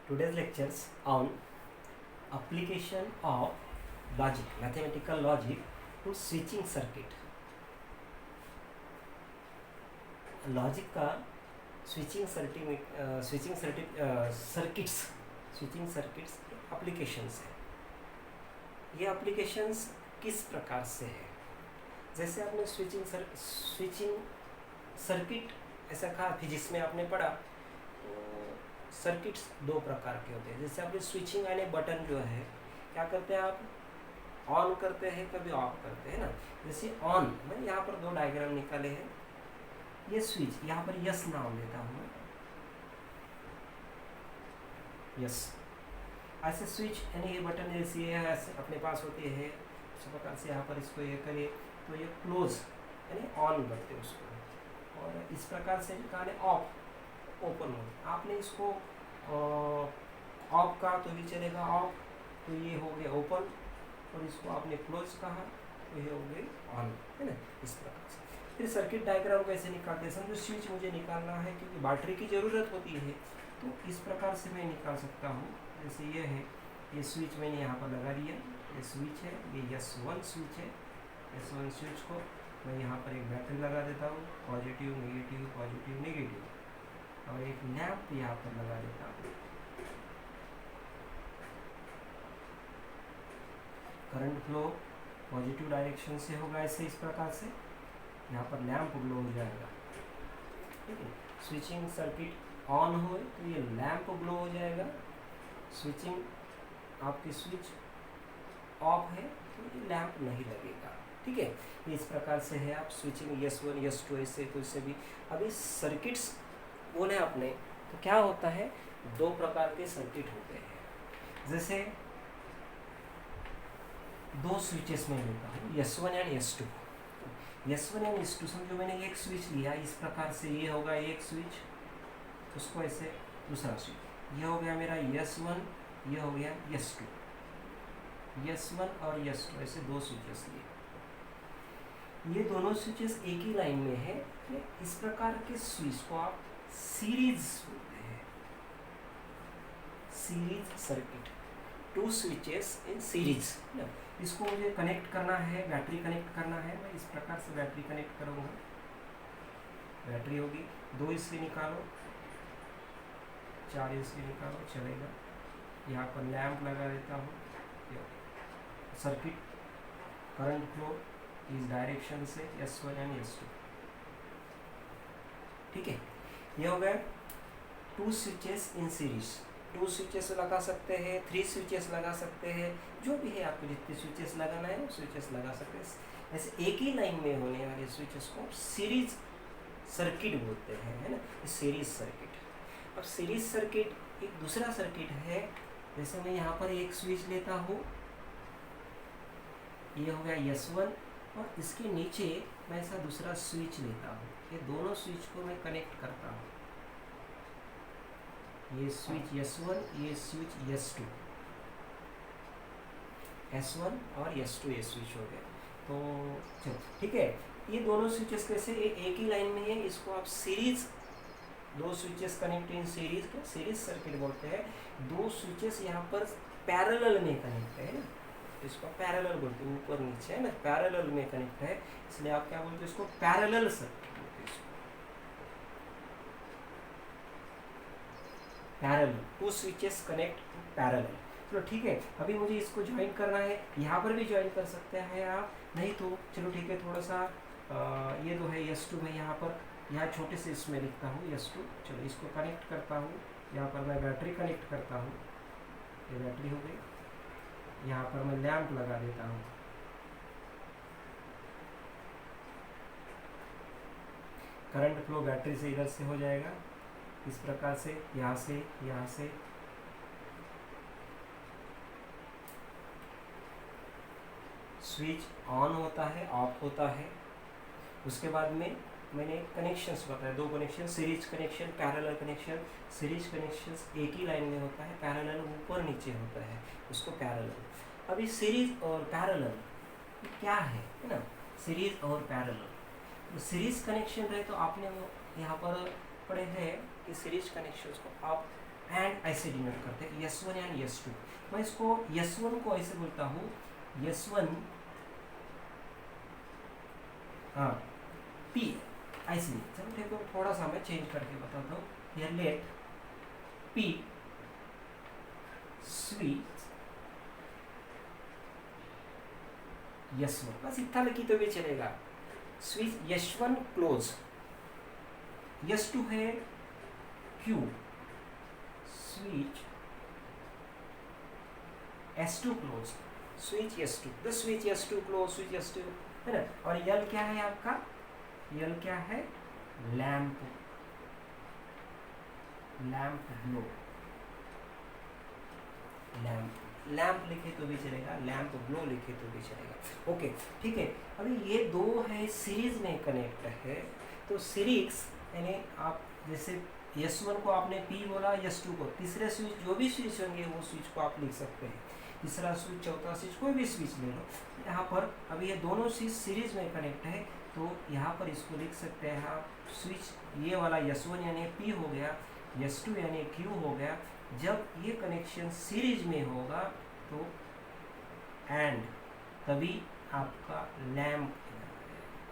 Today's lectures on application of logic, mathematical logic to switching circuit. Logic का switching circuits applications है। ये applications किस प्रकार से है? जैसे आपने स्विचिंग सर्किट ऐसा कहा फिजिक्स में आपने पढ़ा, सर्किट्स दो प्रकार के होते हैं। जैसे आपने स्विचिंग यानी बटन जो है क्या करते हैं, आप ऑन करते हैं कभी ऑफ करते हैं ना। जैसे ऑन, मैंने यहाँ पर दो डायग्राम निकाले हैं। ये स्विच, यहाँ पर यस नाम देता हूँ मैं, यस। ऐसे स्विच यानी ये बटन जैसी है अपने पास होती है, इस प्रकार से यहाँ पर इसको ये करिए तो ये क्लोज यानी ऑन करते हैं उसको, और इस प्रकार से कहा ऑफ ओपन मोड। आपने इसको ऑफ कहा तो भी चलेगा ऑफ, तो ये हो गया ओपन, और इसको आपने क्लोज कहा तो ये हो गई ऑन, है ना। इस प्रकार से फिर सर्किट डायग्राम कैसे निकालते हैं, समझो स्विच मुझे निकालना है क्योंकि बैटरी की ज़रूरत होती है, तो इस प्रकार से मैं निकाल सकता हूँ। जैसे ये है, ये स्विच मैंने यहाँ पर लगा दिया, ये स्विच है, ये S1 स्विच है। S1 स्विच को मैं यहाँ पर एक बैटरी लगा देता हूँ, पॉजिटिव नेगेटिव, और एक लैंप यहाँ पर लगा देता हूँ। करंट फ्लो पॉजिटिव डायरेक्शन से होगा ऐसे, इस प्रकार से यहाँ पर लैंप ग्लो हो जाएगा, ठीक है। स्विचिंग सर्किट ऑन हो तो ये लैंप ग्लो हो जाएगा। स्विचिंग आपकी स्विच ऑफ है तो ये लैंप नहीं लगेगा, ठीक है। ये इस प्रकार से है। आप स्विचिंग S1 S2 ऐसे कोई से भी, अभी सर्किट्स बोले आपने तो क्या होता है, दो प्रकार के सर्किट होते हैं। जैसे दो स्विचेस में लेता हूँ, S1 and S2। S1 and S2 समझो मैंने एक स्विच लिया इस प्रकार से, ये होगा एक स्विच, उसको ऐसे दूसरा स्विच, ये हो गया मेरा S1, ये हो गया S2। S1 और S2 ऐसे दो स्विचेस लिए, ये दोनों स्विचेस एक ही लाइन में है। इस प्रकार के स्विच को आप सीरीज बोलते हैं, series circuit, two switches in series. इसको मुझे कनेक्ट करना है, बैटरी कनेक्ट करना है, मैं इस प्रकार से बैटरी कनेक्ट करूँगा। बैटरी होगी, दो इससे निकालो, चार इससे निकालो, चलेगा। यहाँ पर लैंप लगा देता हूँ। सर्किट करंट फ्लो इस डायरेक्शन से S1 एंड S2, ठीक है। ये हो गया two switches in series. Two switches लगा सकते हैं, 3 स्विचेस लगा सकते हैं, जो भी है आपको जितने स्विचेस लगाना है वो स्विचेस लगा सकते हैं। ऐसे एक ही लाइन में होने वाले स्विचेस को सीरीज सर्किट बोलते हैं, है ना। Series circuit. अब सीरीज सर्किट एक दूसरा सर्किट है। जैसे मैं यहाँ पर एक स्विच लेता हूँ, ये हो गया S1, और इसके नीचे मैं ऐसा दूसरा स्विच लेता हूँ। ये दोनों स्विच को मैं कनेक्ट करता हूँ, ये स्विच S1, ये स्विच S2, S1 और S2 ये स्विच हो गए। तो चलो ठीक है, ये दोनों स्विचेस कैसे, ये एक ही लाइन में है, इसको आप सीरीज, दो स्विचेस कनेक्ट इन सीरीज को सीरीज सर्किट बोलते हैं। दो स्विचेस यहाँ पर पैरेलल में कनेक्ट है ना, इसको पैरेलल बोलते हैं, ऊपर नीचे है ना, पैरेलल में कनेक्ट है, इसलिए आप क्या बोलते हैं इसको, पैरेलल सर्किट बोलते हैं इसको। Parallel, two switches connect parallel. चलो ठीक है, अभी मुझे इसको ज्वाइन करना है, यहाँ पर भी ज्वाइन कर सकते हैं आप, नहीं तो चलो ठीक है, थोड़ा सा ये जो है S2 में यहाँ पर, यहाँ छोटे से इसमें लिखता हूँ S2। चलो इसको कनेक्ट करता हूँ, यहाँ पर मैं बैटरी कनेक्ट करता हूँ, ये बैटरी हो गई। यहाँ पर मैं लैंप लगा देता हूँ, करंट फ्लो बैटरी से इधर से हो जाएगा इस प्रकार से, यहाँ से यहाँ से। स्विच ऑन होता है, ऑफ होता है। उसके बाद में मैंने कनेक्शंस बताया, दो connection, series connection, parallel connection. Series connections एक ही लाइन में होता है, पैरेलल ऊपर नीचे होता है, उसको पैरेलल। अभी सीरीज और पैरेलल क्या है ना, सीरीज और पैरेलल। तो सीरीज कनेक्शन रहे तो आपने वो यहाँ पर पढ़े हैं कि सीरीज कनेक्शंस को आप एंड ऐसे डिनोट करते हैं, S1 एंड S2। मैं इसको S1 को ऐसे बोलता हूँ, S1 हाँ P ऐसे। चलो देखो थोड़ा सा मैं चेंज करके बताता हूँ, ये लेट P स्विच S1, बस इतना लिखी तो भी चलेगा। स्विच S1 क्लोज, S2 है Q, switch S2 close, switch S2, the switch S2 close, switch S2 है ना। और L क्या है आपका, L क्या है, lamp, lamp glow, lamp, lamp लिखे तो भी चलेगा, लैंप ग्लो लिखे तो भी चलेगा। ओके ठीक है। अभी ये दो है सीरीज में कनेक्ट है, तो सीरीज यानी आप जैसे S1 को आपने P बोला, S2 को, तीसरे स्विच जो भी स्विच होंगे वो स्विच को आप लिख सकते हैं, तीसरा स्विच, चौथा स्विच, कोई भी स्विच ले लो। यहाँ पर अभी ये दोनों स्विच सीरीज में कनेक्ट है, तो यहाँ पर इसको लिख सकते हैं आप, स्विच ये वाला S1 यानी P हो गया, S2 यानी Q हो गया। जब ये कनेक्शन सीरीज में होगा तो एंड तभी आपका लैम्प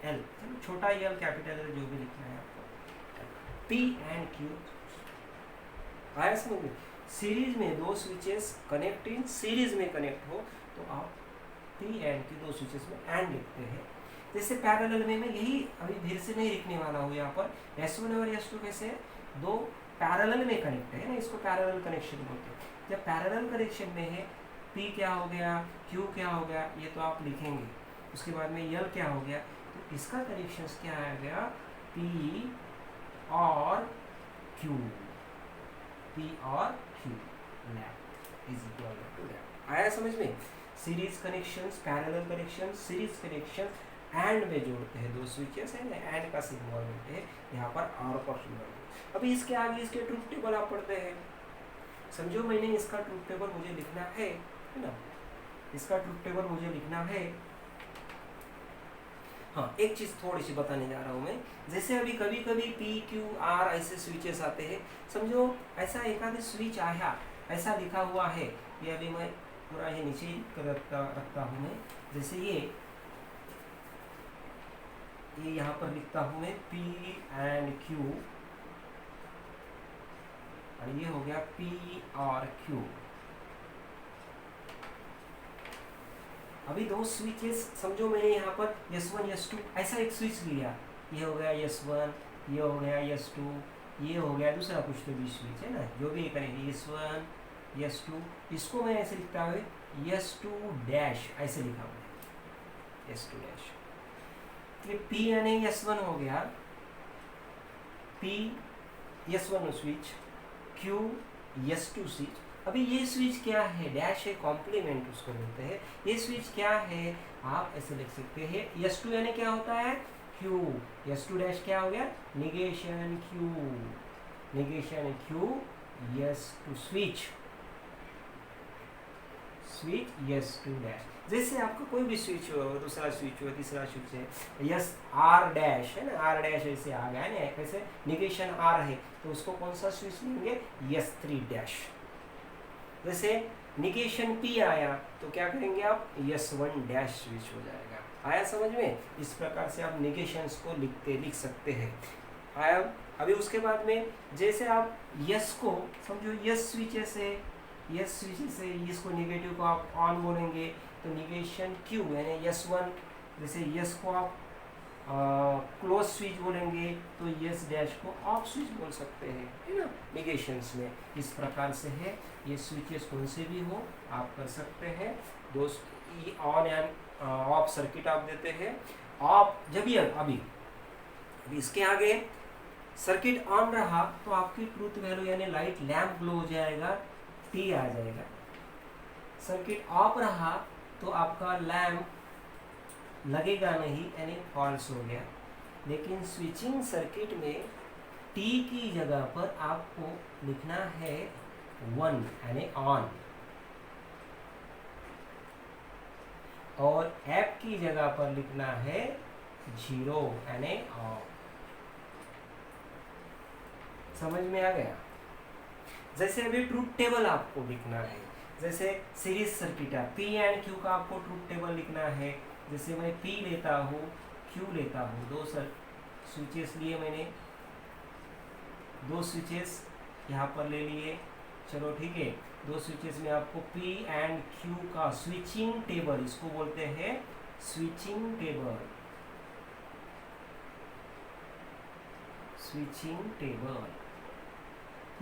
L, चलो छोटा L कैपिटल L जो भी लिखना है आपको, P एंड Q आया समझ में। सीरीज में दो स्विचेस कनेक्ट इन सीरीज में कनेक्ट हो तो आप P एंड Q दो स्विचेस में एंड लिखते हैं। जैसे पैरेलल में मैं यही अभी फिर से नहीं लिखने वाला हूँ, यहाँ पर S1 और S2 कैसे दो पैरेलल में कनेक्ट है ना, इसको पैरेलल कनेक्शन बोलते हैं। जब पैरेलल कनेक्शन में है, P क्या हो गया, Q क्या हो गया, ये तो आप लिखेंगे। उसके बाद में L क्या हो गया, तो इसका कनेक्शन क्या आ गया, P और Q, P और Q lamp is equal to lamp. आया समझ में। Series connections, parallel connection, series connection end में जोड़ते हैं दो स्विचेस है ना, एंड का सिग्नल मिलते हैं यहाँ पर आर का सिग्नल। अभी इसके आगे इसके ट्रूथ टेबल आप पढ़ते हैं, समझो मैंने इसका ट्रूथ टेबल मुझे लिखना है ना, इसका ट्रूथ टेबल मुझे लिखना है। हाँ एक चीज़ थोड़ी सी बताने जा रहा हूँ मैं, जैसे अभी कभी कभी P Q R ऐसे स्विचेस आते हैं, समझो ऐसा एक आधे स्विच आया ऐसा लिखा हुआ है, ये अभी मैं पूरा ये नीचे रखता हूँ मैं, जैसे ये यहाँ पर लिखता हूँ मैं P एंड Q, और ये हो गया P और Q। अभी दो स्विचेस समझो मैंने यहाँ पर S1 S2 ऐसा एक स्विच लिया, ये हो गया S1, ये हो गया S2, ये हो गया दूसरा कुछ तो भी स्विच है ना, जो भी करेंगे S1 S2, इसको मैं ऐसे लिखता हूँ S2 डैश, ऐसे लिखा हुआ है S2 डैश। ये P यानी S1 हो गया, P S1 switch, Q S2 switch. अभी ये स्विच क्या है, डैश है, कॉम्प्लीमेंट उसको बोलते हैं। ये स्विच क्या है, आप ऐसे लिख सकते हैं, S2 यानी क्या होता है Q, S2 डैश क्या हो गया, negation Q, negation Q S2 switch, switch S2 dash. जैसे आपका कोई भी स्विच हो, दूसरा स्विच हो, तीसरा स्विच है, यस R डैश है ना, R डैश ऐसे आ गया ना, कैसे निगेशन R है तो उसको कौन सा स्विच लेंगे, S3 डैश। जैसे निगेशन P आया तो क्या करेंगे आप, S1 डैश स्विच हो जाएगा। आया समझ में। इस प्रकार से आप निगेशंस को लिख सकते हैं। आया। अभी उसके बाद में जैसे आप यस को समझो, यस स्विचेस है, यस स्विचेस है, इसको निगेटिव को आप ऑन बोलेंगे तो निगेशन Q यानी S1, जैसे यस को आप क्लोज स्विच बोलेंगे तो यस डैश को ऑफ स्विच बोल सकते हैं, है ना, निगेशंस में। इस प्रकार से है, ये स्विचेस कौन से भी हो आप कर सकते हैं। दोस्त ऑन एंड ऑफ सर्किट आप देते हैं। ऑफ जब ये अभी इसके आगे सर्किट ऑन रहा तो आपकी ट्रूथ वैल्यू यानी लाइट लैम्प ग्लो हो जाएगा, T आ जाएगा। सर्किट ऑफ रहा तो आपका लैम्प लगेगा नहीं यानी फॉल्स हो गया। लेकिन स्विचिंग सर्किट में T की जगह पर आपको लिखना है 1 यानी ऑन, और F की जगह पर लिखना है 0 यानी ऑफ। समझ में आ गया। जैसे अभी ट्रूथ टेबल आपको लिखना है, जैसे सीरीज सर्किट है, पी एंड क्यू का आपको ट्रूथ टेबल लिखना है। जैसे मैं पी लेता हूँ, क्यू लेता हूँ, दो स्विचेस लिए मैंने, दो स्विचेस यहाँ पर ले लिए, चलो ठीक है। दो स्विचेस में आपको पी एंड क्यू का स्विचिंग टेबल, इसको बोलते हैं स्विचिंग टेबल, स्विचिंग टेबल।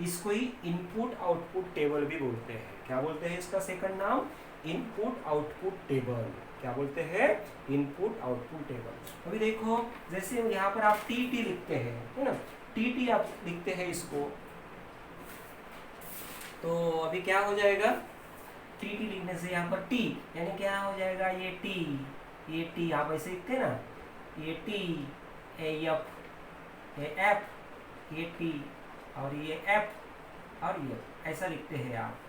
इसको ही इनपुट आउटपुट टेबल भी बोलते हैं। क्या बोलते हैं इसका सेकंड नाम? Input output table. क्या बोलते हैं? Input output table. अभी देखो, जैसे यहाँ पर आप टी टी लिखते हैं, है ना, टी टी आप लिखते हैं इसको, तो अभी क्या हो जाएगा? टी टी लिखने से यहाँ पर टी यानी क्या हो जाएगा? ये टी आप ऐसे लिखते हैं ना, ये टी, ये एफ, ये एफ, ये टी और ये एफ और ये ऐसा लिखते हैं आप।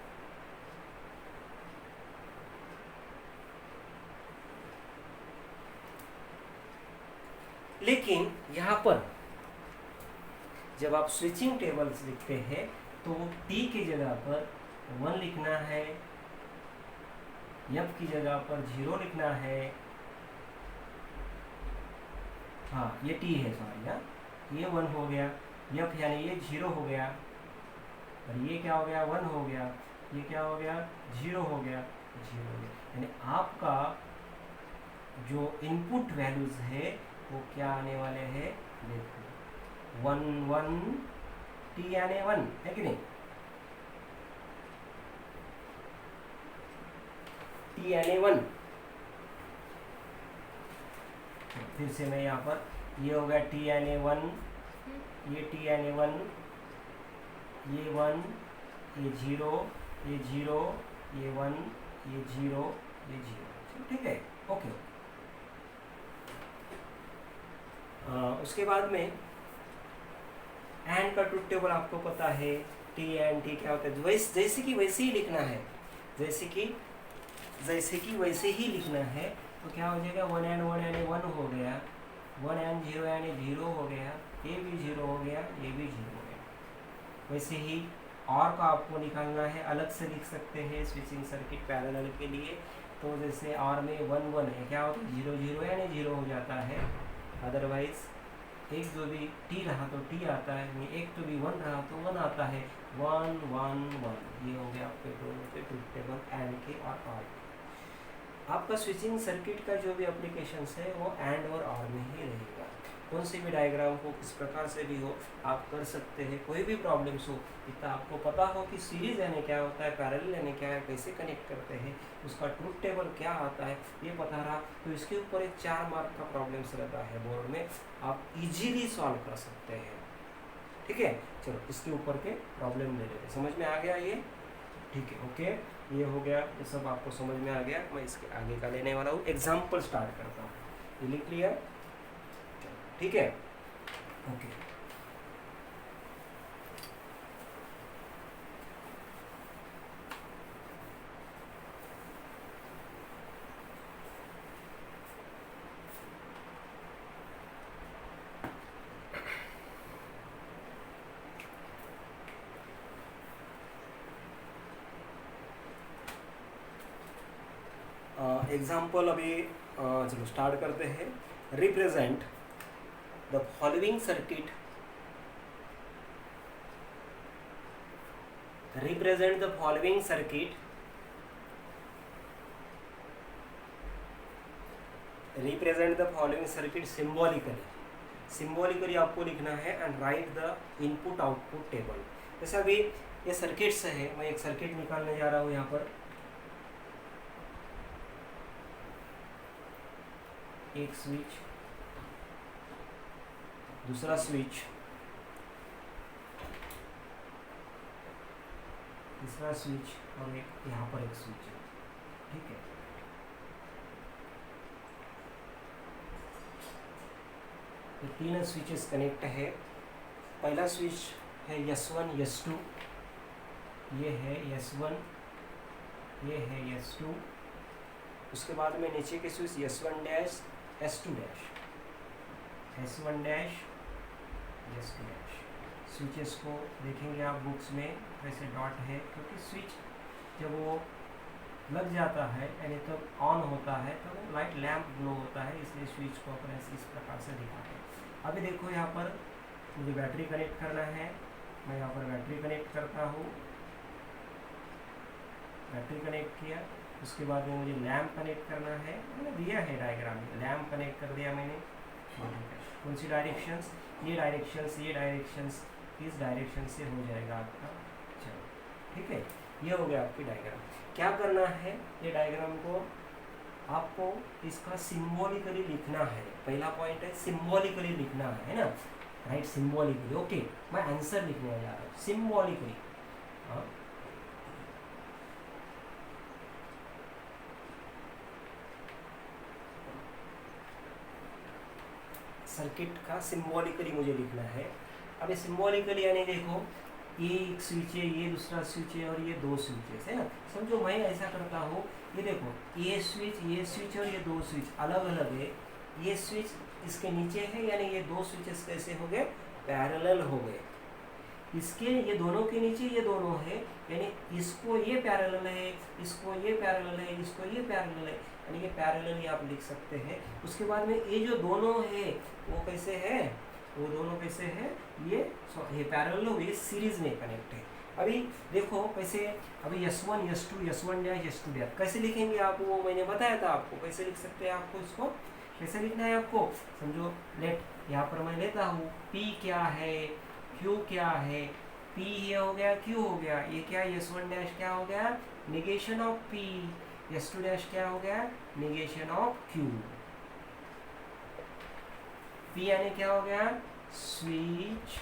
लेकिन यहाँ पर जब आप स्विचिंग टेबल्स लिखते हैं तो टी की जगह पर 1 लिखना है, एफ की जगह पर 0 लिखना है। हाँ, ये टी है, सॉरी, हाँ, ये 1 हो गया, एफ यानी ये 0 हो गया, और ये क्या हो गया? 1 हो गया, ये क्या हो गया? 0 हो गया, 0 हो गया। यानी आपका जो इनपुट वैल्यूज है वो क्या आने वाले हैं? देखो, 1 1 टी यानी 1 है कि नहीं? टी यानी 1। फिर से मैं यहाँ पर, ये हो गया टी यानी 1, ये टी यानी 1, ये 1, ये 0, ये 0, ये 1, ये 0, ये 0, ठीक है, ओके। उसके बाद में एंड का ट्रूथ टेबल आपको पता है, टी एंड टी क्या होता है? जैसे कि वैसे ही लिखना है, जैसे कि वैसे ही लिखना है। तो क्या हो जाएगा? 1 एंड 1 यानी 1 हो गया, 1 एंड 0 यानी 0 हो गया, ये भी 0 हो गया, ये भी 0 हो गया। वैसे ही और का आपको निकालना है, अलग से लिख सकते हैं स्विचिंग सर्किट पैरेलल के लिए। तो जैसे और में 1 1 है, क्या होता है? 0 0 यानी 0 हो जाता है। अदरवाइज एक जो भी टी रहा तो टी आता है, एक तो भी 1 रहा तो 1 आता है। 1 1 1, ये हो गया आपके दोनों के ट्रूथ टेबल एंड के और आर। आपका स्विचिंग सर्किट का जो भी एप्लीकेशंस है वो एंड और आर में ही रहेगा। कौन सी भी डायग्राम हो, किस प्रकार से भी हो, आप कर सकते हैं। कोई भी प्रॉब्लम्स हो, इतना आपको पता हो कि सीरीज यानी क्या होता है, पैरेलल यानी क्या है, कैसे कनेक्ट करते हैं, उसका ट्रूथ टेबल क्या आता है, ये पता रहा तो इसके ऊपर एक 4 मार्क का प्रॉब्लम्स रहता है बोर्ड में, आप इजीली सॉल्व कर सकते हैं। ठीक है, चलो इसके ऊपर के प्रॉब्लम ले लेते हैं। समझ में आ गया ये? ठीक है, ओके, ये हो गया, ये सब आपको समझ में आ गया। मैं इसके आगे का लेने वाला हूँ, एग्जाम्पल स्टार्ट करता हूँ। ये लिख लिया? ठीक है, ओके। एग्जाम्पल अभी चलो स्टार्ट करते हैं। Represent the following circuit, represent the following circuit, represent the following circuit symbolically, symbolically आपको लिखना है and write the input output table। जैसे अभी ये सर्किट्स है, मैं एक सर्किट निकालने जा रहा हूँ यहाँ पर। एक स्विच, दूसरा स्विच, तीसरा स्विच और एक यहाँ पर एक स्विच है, ठीक है। ये तीन स्विचेस कनेक्ट है। पहला स्विच है S1 S2, ये है S1, ये है S2। उसके बाद में नीचे के switch S1 dash S2 dash, S1 dash S2 dash. Switches को देखेंगे आप बुक्स में कैसे डॉट है, क्योंकि स्विच जब वो लग जाता है यानी तब ऑन होता है तो लाइट लैम्प ग्लो होता है, इसलिए स्विच को अपन इस प्रकार से दिखाते हैं। अभी देखो यहाँ पर मुझे बैटरी कनेक्ट करना है, मैं यहाँ पर बैटरी कनेक्ट करता हूँ, बैटरी कनेक्ट किया। उसके बाद में मुझे लैम्प कनेक्ट करना है, मैंने दिया है डायग्राम में, लैम्प कनेक्ट कर दिया मैंने। कौन सी डायरेक्शंस, ये डायरेक्शंस, ये डायरेक्शंस, इस डायरेक्शन से हो जाएगा आपका। चलो ठीक है, ये हो गया आपकी डायग्राम। क्या करना है, ये डायग्राम को आपको इसका सिंबॉलिकली लिखना है। पहला पॉइंट है सिंबॉलिकली लिखना है ना, राइट, सिंबॉलिकली। ओके, मैं आंसर लिखने जा रहा हूँ सिंबॉलिकली। हाँ, सर्किट का सिंबॉलिकली मुझे लिखना है। अब ये सिंबॉलिकली यानी देखो, ये एक स्विच है, ये दूसरा स्विच है और ये दो स्विचेस है ना। समझो मैं ऐसा करता हूँ, ये देखो ये स्विच और ये दो स्विच अलग अलग है। ये स्विच इसके नीचे है, यानी ये दो स्विचेस कैसे हो गए, पैरेलल हो गए। इसके ये दोनों के नीचे ये दोनों है, यानी इसको ये पैरेलल है, इसको ये पैरेलल है, इसको ये पैरेलल है, यानी ये पैरेलल ही आप लिख सकते हैं। उसके बाद में ये जो दोनों है वो कैसे है, वो दोनों कैसे है, ये पैरेलल हो, ये सीरीज में कनेक्ट है। अभी देखो कैसे, अभी S1 S2 S1 dash S2 dash कैसे लिखेंगे आप, वो मैंने बताया था आपको कैसे लिख सकते हैं। आपको इसको कैसे लिखना है आपको समझो। लेट यहाँ पर मैं लेता हूँ, P क्या है, Q क्या है, P ये हो गया, Q हो गया, ये क्या S1 डैश क्या हो गया, negation of P, S2 dash क्या हो गया, निगेशन ऑफ Q। P यानी क्या हो गया, स्विच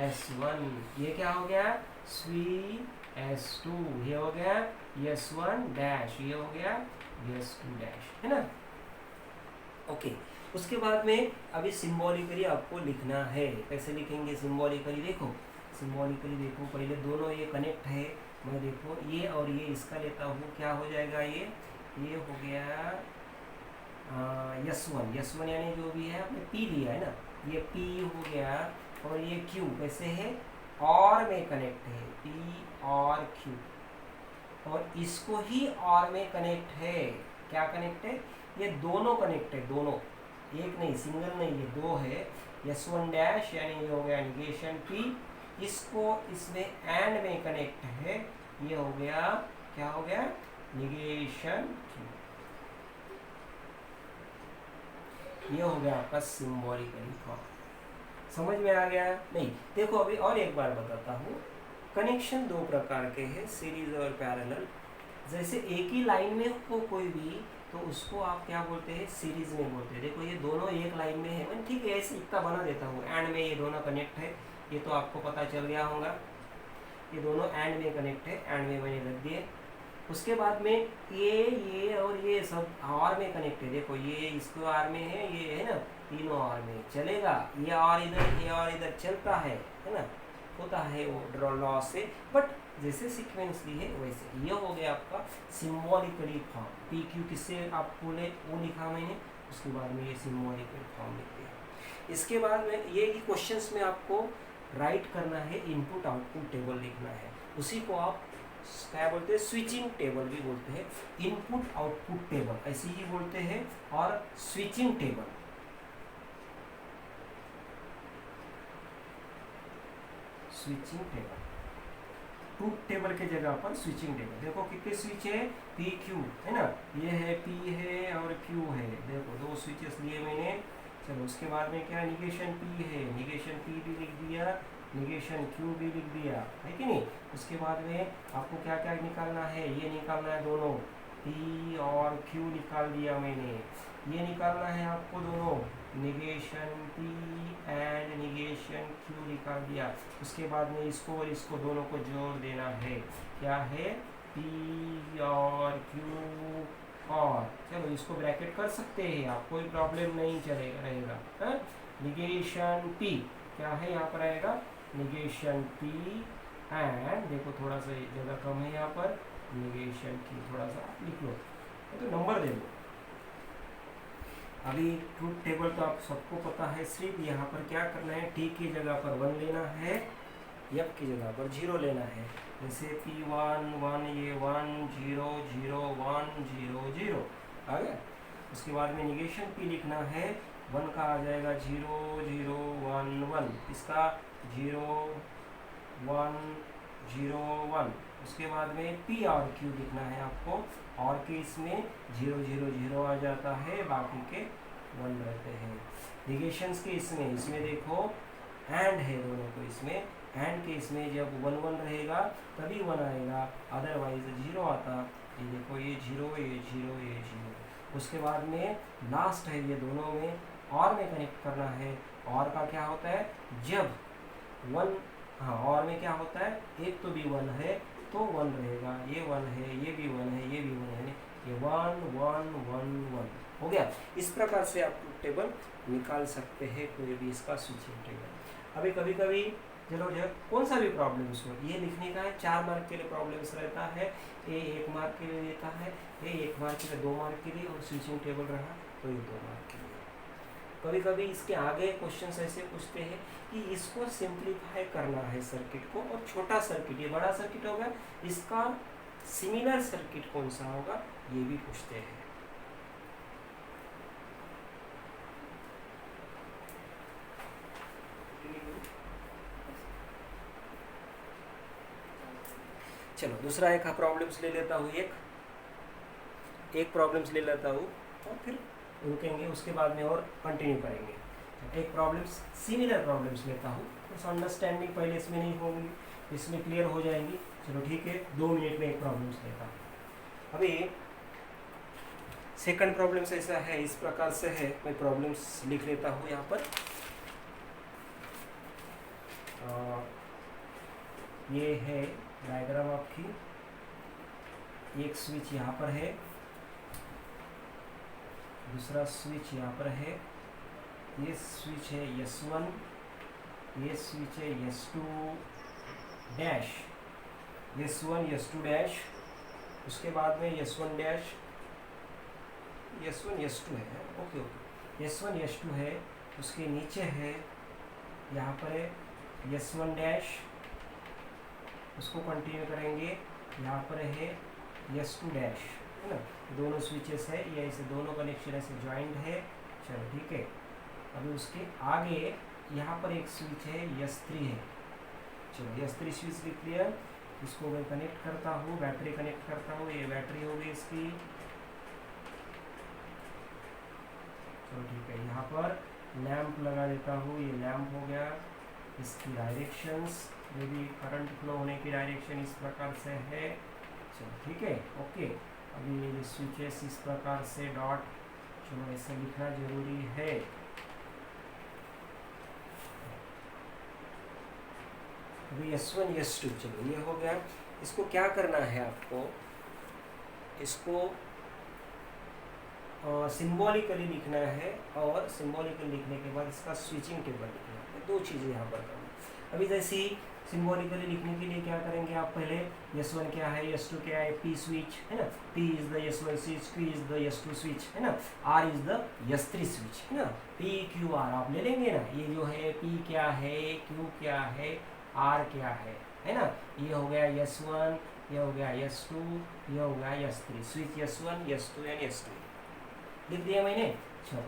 S1, ये क्या हो गया, स्विच S2, ये हो गया S1 डैश, ये हो गया S2 डैश, है ना। ओके, उसके बाद में अभी सिंबॉलिकली आपको लिखना है। कैसे लिखेंगे सिंबॉलिकली, देखो सिंबॉलिकली देखो, पहले दोनों ये कनेक्ट है, मैं देखो ये और ये इसका लेता हूँ, क्या हो जाएगा, ये हो गया S1 यानी जो भी है आपने P लिया है ना, ये P हो गया और ये Q कैसे है, और में कनेक्ट है, P और Q, और इसको ही और में कनेक्ट है। क्या कनेक्ट है, ये दोनों कनेक्ट है, दोनों, एक नहीं, सिंगल नहीं, ये दो है। S1 डैश यानी ये हो गया निगेशन P, इसको इसमें एंड में कनेक्ट है, ये हो गया, क्या हो गया, निगेशन Q। ये हो गया आपका सिंबॉलिकली फॉर्म। समझ में आ गया नहीं। देखो अभी और एक बार बताता हूँ, कनेक्शन दो प्रकार के हैं, सीरीज और पैरेलल। जैसे एक ही लाइन में हो कोई भी, तो उसको आप क्या बोलते हैं, सीरीज में बोलते हैं। देखो ये दोनों एक लाइन में है, मैं ठीक है ऐसे इतना बना देता हूँ, एंड में ये दोनों कनेक्ट है, ये तो आपको पता चल गया होगा, ये दोनों एंड में कनेक्ट है, एंड में मैंने रख दिए। उसके बाद में ये और ये सब आर में कनेक्ट है। देखो ये इसको आर में है, ये है ना, तीनों आर में चलेगा, ये और इधर चलता है ना, होता है वो ड्रॉ लॉ से, बट जैसे सीक्वेंसली है वैसे। ये हो गया आपका सिंबॉलिकली फॉर्म। पी क्यू किससे आप बोले वो लिखा मैंने, उसके बाद में ये सिंबॉलिकली फॉर्म लिख दिया। इसके बाद में ये क्वेश्चंस में आपको राइट करना है, इनपुट आउटपुट टेबल लिखना है, उसी को आप क्या बोलते हैं, स्विचिंग टेबल भी बोलते हैं, इनपुट आउटपुट टेबल ऐसे ही बोलते हैं, और switching table. Switching table, truth table के जगह पर स्विचिंग टेबल। देखो कितने स्विच है, पी क्यू है ना, ये है पी है और क्यू है, देखो दो स्विचेस लिए मैंने। चलो उसके बाद में क्या, निगेशन पी है, निगेशन पी भी लिख दिया, निगेशन क्यू भी लिख दिया, है कि नहीं। उसके बाद में आपको क्या क्या निकालना है, ये निकालना है दोनों, पी और क्यू निकाल दिया मैंने। ये निकालना है आपको दोनों, negation P and negation Q निकाल दिया। उसके बाद में इसको और इसको दोनों को जोड़ देना है, क्या है, पी और क्यू, और चलो इसको ब्रैकेट कर सकते हैं आप, कोई प्रॉब्लम नहीं चलेगा रहेगा। निगेशन पी क्या है यहाँ पर आएगा, निगेशन पी एंड देखो थोड़ा सा जगह कम है यहाँ पर, निगेशन की थोड़ा सा लिख लो, तो नंबर दे दो, अभी ट्रूथ टेबल तो आप सबको पता है, सिर्फ यहाँ पर क्या करना है, टी की जगह पर 1 लेना है, एफ की जगह पर 0 लेना है। जैसे P1 1, ये 1 0 0 1 0 0 आ गया। उसके बाद में निगेशन P लिखना है, 1 का आ जाएगा 0 0 1 1, इसका 0 1 0 1। उसके बाद में P और Q लिखना है आपको, और के इसमें 0 0 0 आ जाता है, बाकी के 1 रहते हैं। निगेशंस के इसमें देखो एंड है दोनों को, इसमें एंड के इसमें जब 1 1 रहेगा तभी 1 आएगा, अदरवाइज 0 आता। ये देखो ये 0 ये 0 ये 0। उसके बाद में लास्ट है, ये दोनों में और में कनेक्ट करना है। और का क्या होता है, जब 1, हाँ और में क्या होता है, एक तो भी 1 है तो 1 रहेगा, ये 1 है, ये भी 1 है, ये भी 1 है, ये 1 1 1 1 हो गया। इस प्रकार से आप टेबल निकाल सकते हैं, कोई भी इसका स्विचिंग टेबल। अभी कभी कभी चलो जब कौन सा भी प्रॉब्लम्स हो, ये लिखने का है 4 मार्क के लिए प्रॉब्लम्स रहता है, ए 1 मार्क के लिए लेता है, ए 1 मार्क के लिए 2 मार्क के लिए, और स्विचिंग टेबल रहा तो ये 2 मार्क के लिए। कभी कभी इसके आगे क्वेश्चंस ऐसे पूछते हैं कि इसको सिंप्लीफाई करना है सर्किट को, और छोटा सर्किट, ये बड़ा सर्किट होगा, इसका सिमिलर सर्किट कौन सा होगा, ये भी पूछते हैं। चलो दूसरा एक प्रॉब्लम्स ले लेता हूँ, एक प्रॉब्लम्स ले लेता हूँ और फिर रुकेंगे, उसके बाद में और कंटिन्यू करेंगे। एक प्रॉब्लम्स, सिमिलर प्रॉब्लम्स लेता हूँ, तो अंडरस्टैंडिंग पहले इसमें नहीं होगी, इसमें क्लियर हो जाएंगी। चलो ठीक है, 2 मिनट में एक प्रॉब्लम्स लेता हूँ। अभी सेकंड प्रॉब्लम्स ऐसा है, इस प्रकार से है, मैं प्रॉब्लम्स लिख लेता हूँ यहाँ पर। ये है डायग्राम आपकी, एक स्विच यहाँ पर है, दूसरा स्विच यहाँ पर है, ये स्विच है S1, ये स्विच है S2 dash, S1 S2 dash, उसके बाद में S1 डैश, S1 S2 है, ओके ओके, S1 S2 है, उसके नीचे है यहाँ पर है S1 डैश, उसको कंटिन्यू करेंगे, यहाँ पर है S2 डैश, है ना, दोनों स्विचेस है, ये ऐसे दोनों कनेक्शन ऐसे ज्वाइंट है। चलो ठीक है, अभी उसके आगे यहाँ पर एक स्विच है S3 है। चलो S3 स्विच लिख लिया, इसको मैं कनेक्ट करता हूँ, बैटरी कनेक्ट करता हूँ, ये बैटरी होगी इसकी। चलो ठीक है, यहाँ पर लैंप लगा देता हूँ, ये लैंप हो गया। इसकी डायरेक्शंस में भी करंट फ्लो होने की डायरेक्शन इस प्रकार से है। चलो ठीक है, ओके। अभी ये स्विचेस इस प्रकार से डॉट, चलो ऐसे लिखना जरूरी है। अभी S1 S2, चलो ये हो गया। इसको क्या करना है आपको, इसको सिंबॉलिकली लिखना है, और सिंबॉलिकली लिखने के बाद इसका स्विचिंग टेबल लिखना है। 2 चीज़ें यहाँ पर करना। अभी जैसे ही सिंबॉलिकली लिखने के लिए क्या करेंगे आप, पहले S1 क्या है, S2 क्या है, P स्विच है ना, P is the S1 switch, Q is the S2 switch है ना, R is the S3 switch है ना, P Q R आप ले लेंगे ना। ये जो है P क्या है, Q क्या है, R क्या है ना। ये हो गया S1, ये हो गया S2, ये हो गया S3 switch, S1 S2 and S3 लिख दिया मैंने। चलो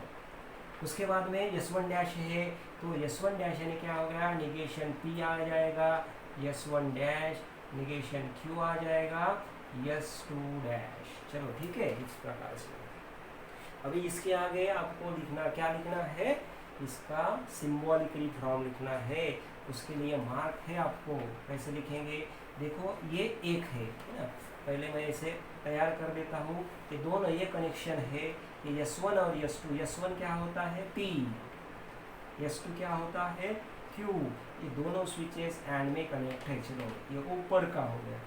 उसके बाद में S1 डैश है, तो S1 डैश यानी क्या हो गया, निगेशन P आ जाएगा, S1 डैश निगेशन Q आ जाएगा, S2 डैश। चलो ठीक है, इस प्रकार से। अभी इसके आगे आपको लिखना, क्या लिखना है, इसका सिंबॉलिकली फॉर्म लिखना है। उसके लिए मार्क है आपको, कैसे लिखेंगे, देखो ये एक है ना, पहले मैं इसे तैयार कर देता हूँ कि दोनों ये कनेक्शन है, ये S1 और S2, S1 क्या होता है P, S2 क्या होता है Q, ये दोनों स्विचेस एंड में कनेक्ट है। चलो ये ऊपर का हो गया,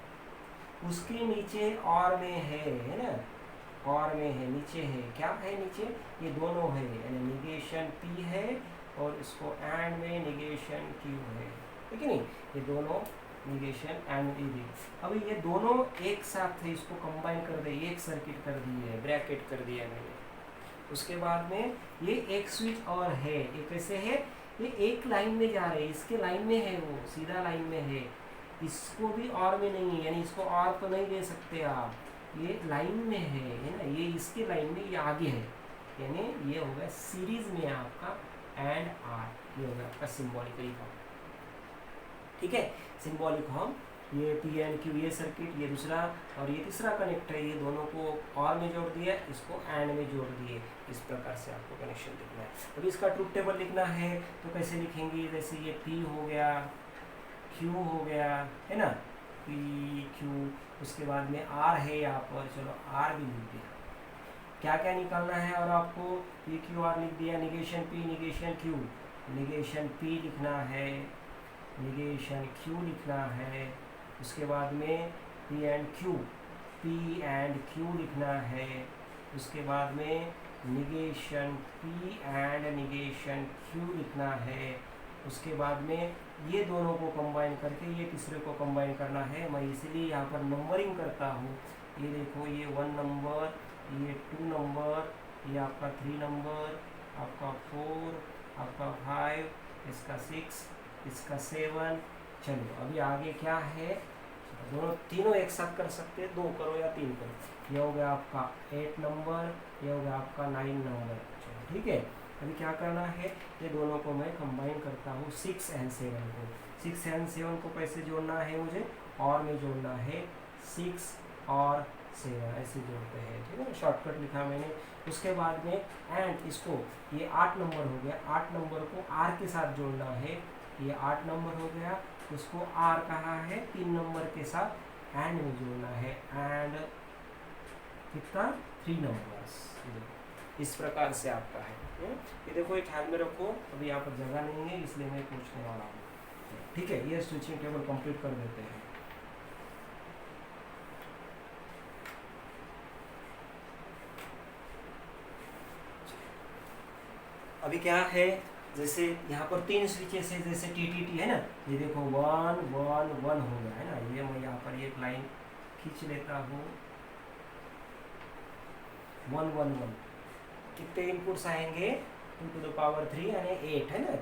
उसके नीचे और में है ना, और में है, नीचे है, क्या है नीचे, ये दोनों है, यानी निगेशन P है और इसको एंड में निगेशन Q है, ठीक है नहीं, ये दोनों निगेशन एंड ई। अभी ये दोनों एक साथ थे, इसको कंबाइन कर दे, एक सर्किट कर दिए, ब्रैकेट कर दिया मैंने। उसके बाद में ये एक स्विच और है, ये कैसे है, ये एक लाइन में जा रहे हैं, इसके लाइन में है, वो सीधा लाइन में है, इसको भी और में नहीं है, यानी इसको और तो नहीं दे सकते आप, ये लाइन में है ना, ये इसके लाइन में, ये आगे है, यानी ये होगा सीरीज में आपका एंड आर, ये होगा आपका सिंबॉलिकली फॉर्म। ठीक है, सिंबॉलिक फॉर्म, ये पी एंड क्यू ये सर्किट, ये दूसरा और ये तीसरा कनेक्ट है, ये दोनों को और में जोड़ दिया, इसको एंड में जोड़ दिए, इस प्रकार से आपको कनेक्शन लिखना है। अभी इसका ट्रूथ टेबल लिखना है तो कैसे लिखेंगे, जैसे ये पी हो गया, क्यू हो गया, है ना, पी क्यू, उसके बाद में आर है यहाँ पर, चलो आर भी लिख दिया, क्या क्या निकालना है, और आपको पी क्यू आर लिख दिया, negation P negation Q, negation P लिखना है, निगेशन क्यू लिखना है, उसके बाद में P and Q, P and Q लिखना है, उसके बाद में negation P and negation Q लिखना है, उसके बाद में ये दोनों को कंबाइन करके ये तीसरे को कंबाइन करना है। मैं इसलिए यहाँ पर नंबरिंग करता हूँ, ये देखो, ये 1 नंबर, ये 2 नंबर, ये आपका 3 नंबर, आपका 4, आपका 5, इसका 6, इसका 7। चलो अभी आगे क्या है, दोनों तीनों एक साथ कर सकते हैं, 2 करो या 3 करो। ये हो गया आपका 8 नंबर, ये हो गया आपका 9 नंबर। चलो ठीक है, अभी क्या करना है, ये दोनों को मैं कंबाइन करता हूँ, 6 एंड 7 को। 6 एंड 7 को कैसे जोड़ना है मुझे, और में जोड़ना है, 6 और 7 ऐसे जोड़ते हैं, ठीक है, शॉर्टकट लिखा मैंने। उसके बाद में एंड इसको, ये 8 नंबर हो गया, 8 नंबर को आर के साथ जोड़ना है, ये 8 नंबर हो गया, उसको आर कहा है 3 नंबर के साथ एंड में जोड़ना है, एंड कितना 3 नंबर्स, इस प्रकार से आपका है। ये देखो, एक ख्याल में रखो, अभी यहाँ पर जगह नहीं है इसलिए मैं पूछने वाला हूँ। ठीक है, ये स्विचिंग टेबल कंप्लीट कर देते हैं। अभी क्या है, जैसे यहाँ पर 3 स्विचेस है, जैसे टी है ना, ये देखो 1 1 1 हो गया है ना, ये मैं यहाँ पर एक लाइन खींच लेता हूँ, 1 1 1, कितने इनपुट्स आएंगे, 2 to the power 3 यानी 8 है ना,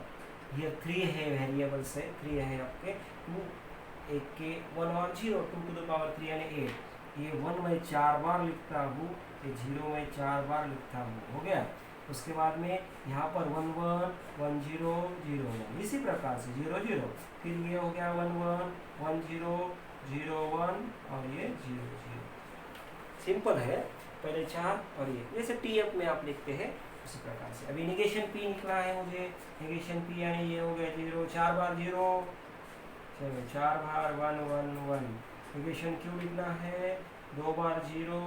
ये 3 है, वेरिएबल्स है 3 है आपके, 2 एक के 1 और 0, 2 to the power 3 यानी 8, ये 1 मैं 4 बार लिखता हूँ, ये 0 मैं 4 बार लिखता हूँ, हो गया। उसके बाद में यहाँ पर 1 1 1 0 0 1, इसी प्रकार से 0 0, फिर ये हो गया 1 1 1 0 0 1 और ये 0 0। सिंपल है, पहले 4 और ये, जैसे टीएफ में आप लिखते हैं उसी प्रकार से। अभी निगेशन पी निकला है मुझे, निगेशन पी यानी ये हो गया 0, 4 बार 0, चलो 4 बार 1 1 1, निगेशन क्यू लिखना है 2 बार 0,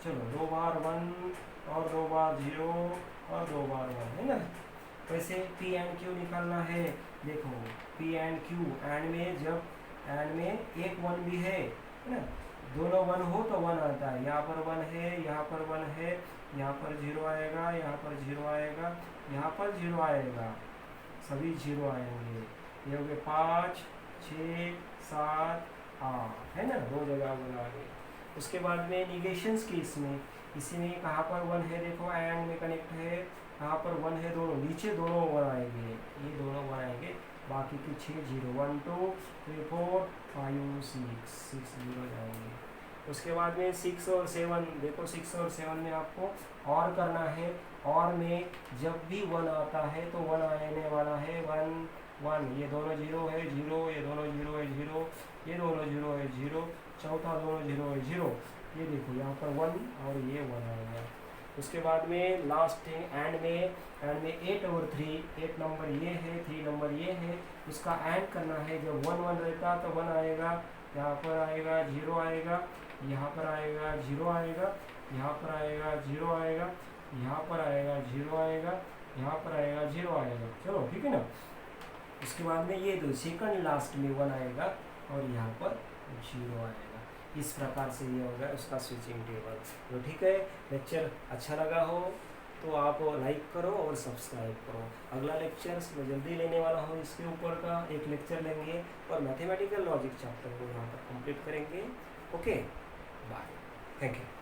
चलो 2 बार 1 और 2 बार 0 और 2 बार 1, है ना। वैसे पी एंड क्यू निकालना है, देखो पी एंड क्यू, एंड में जब एंड में एक 1 भी है ना, दोनों 1 हो तो 1 आता है, यहाँ पर 1 है, यहाँ पर 1 है, यहाँ पर 0 आएगा, यहाँ पर 0 आएगा, यहाँ पर 0 आएगा, सभी 0 आएंगे, ये हो गए 5 6 7 8, है ना, 2 जगह बना गए। उसके बाद में निगेशंस की इसमें कहाँ पर 1 है, देखो एंड में कनेक्ट है, कहाँ पर 1 है, दोनों नीचे दोनों 1 आएंगे, ये दोनों 1 आएंगे, बाकी की 6 0, 1 2 3 4 5 6 0 जाएंगे। उसके बाद में 6 और 7, देखो 6 और 7 में आपको और करना है, और में जब भी 1 आता है तो 1 आने वाला है, 1 1, ये दोनों 0 है 0, ये दोनों 0 है 0, ये दोनों 0 है 0, चौथा दोनों 0 है 0, ये देखो यहाँ पर 1 और ये 1 आएगा। उसके बाद में लास्ट एंड में 8 और 3, 8 नंबर ये है, 3 नंबर ये है, उसका एंड करना है, जब 1 1 रहता तो 1 आएगा, यहाँ पर आएगा 0 आएगा, यहाँ पर आएगा 0 आएगा, यहाँ पर आएगा 0 आएगा, यहाँ पर आएगा 0 आएगा, यहाँ पर आएगा 0 आएगा, चलो ठीक है ना। उसके बाद में ये दो सेकंड लास्ट में 1 आएगा और यहाँ पर 0 आएगा, इस प्रकार से ये होगा उसका स्विचिंग टेबल। तो ठीक है, लेक्चर अच्छा लगा हो तो आप लाइक करो और सब्सक्राइब करो। अगला लेक्चर मैं जल्दी लेने वाला हूँ, इसके ऊपर का एक लेक्चर लेंगे और मैथमेटिकल लॉजिक चैप्टर को यहाँ पर कंप्लीट करेंगे। Okay, bye, thank you.